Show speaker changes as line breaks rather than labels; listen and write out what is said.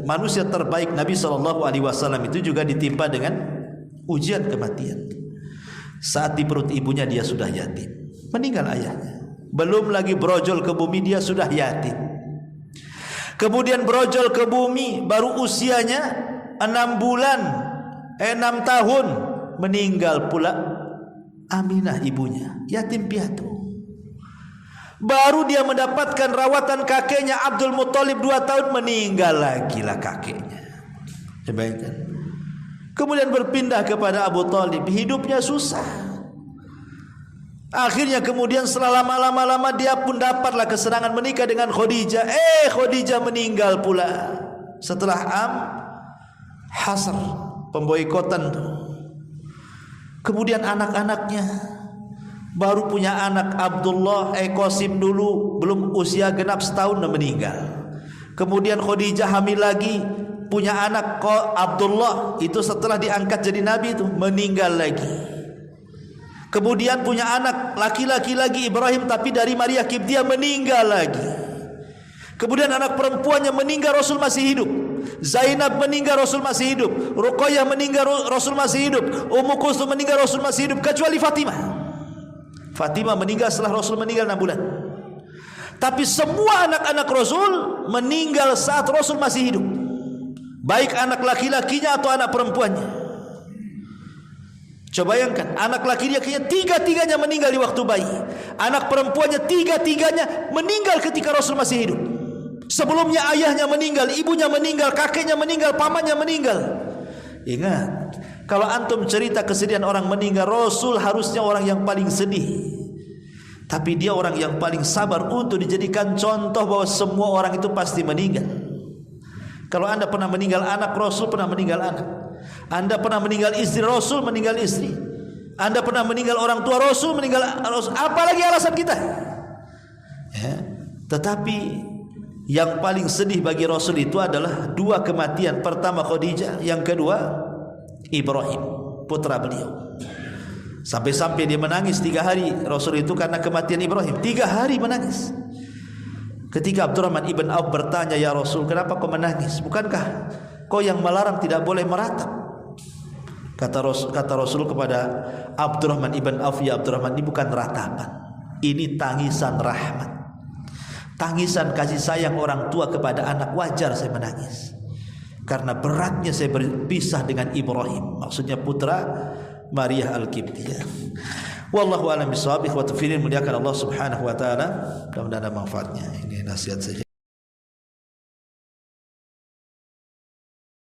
manusia terbaik Nabi SAW itu juga ditimpa dengan ujian kematian. Saat di perut ibunya dia sudah yatim, meninggal ayahnya. Belum lagi brojol ke bumi dia sudah yatim. Kemudian brojol ke bumi baru usianya 6 bulan, 6 tahun, meninggal pula Aminah ibunya, yatim piatu. Baru dia mendapatkan rawatan kakeknya Abdul Muthalib 2 tahun, meninggal lagi lah kakeknya. Bayangkan. Kemudian berpindah kepada Abu Thalib, hidupnya susah. Akhirnya kemudian setelah lama-lama dia pun dapatlah kesenangan menikah dengan Khadijah. Khadijah meninggal pula setelah Hasr, pemboikotan tuh. Kemudian anak-anaknya baru punya anak Abdullah, Qasim dulu belum usia genap setahun dan meninggal. Kemudian Khadijah hamil lagi, punya anak Abdullah, itu setelah diangkat jadi nabi itu meninggal lagi. Kemudian punya anak laki-laki lagi Ibrahim, tapi dari Maria Kiptiah, meninggal lagi. Kemudian anak perempuannya meninggal, Rasul masih hidup. Zainab meninggal, Rasul masih hidup. Ruqayyah meninggal, Rasul masih hidup. Ummu Kulsum meninggal, Rasul masih hidup, kecuali Fatimah. Fatimah meninggal setelah Rasul meninggal 6 bulan. Tapi semua anak-anak Rasul meninggal saat Rasul masih hidup, baik anak laki-lakinya atau anak perempuannya. Coba bayangkan, anak laki-lakinya 3-3-nya meninggal di waktu bayi, anak perempuannya 3-3-nya meninggal ketika Rasul masih hidup. Sebelumnya ayahnya meninggal, ibunya meninggal, kakeknya meninggal, pamannya meninggal. Ingat, kalau antum cerita kesedihan orang meninggal, Rasul harusnya orang yang paling sedih, tapi dia orang yang paling sabar untuk dijadikan contoh bahwa semua orang itu pasti meninggal. Kalau anda pernah meninggal anak, Rasul pernah meninggal anak. Anda pernah meninggal istri, Rasul meninggal istri. Anda pernah meninggal orang tua, Rasul meninggal Rasul. Apalagi alasan kita ya. Tetapi yang paling sedih bagi Rasul itu adalah 2 kematian. Pertama Khadijah, yang kedua Ibrahim, putra beliau. Sampai-sampai dia menangis 3 hari Rasul itu karena kematian Ibrahim. 3 hari menangis. Ketika Abdurrahman ibn Auf bertanya, ya Rasul, kenapa kau menangis? Bukankah kau yang melarang tidak boleh meratap? Kata Rasul kepada Abdurrahman ibn Auf, ya Abdurrahman, ini bukan ratapan, ini tangisan rahmat, tangisan kasih sayang orang tua kepada anak. Wajar saya menangis karena beratnya saya berpisah dengan Ibrahim, maksudnya putra Maria Al-Qibtiyah. Wallahu a'lam bishawab. Ikhwatu fillah, muliakan Allah Subhanahu wa taala, mudah-mudahan ada manfaatnya. Ini nasihat saja.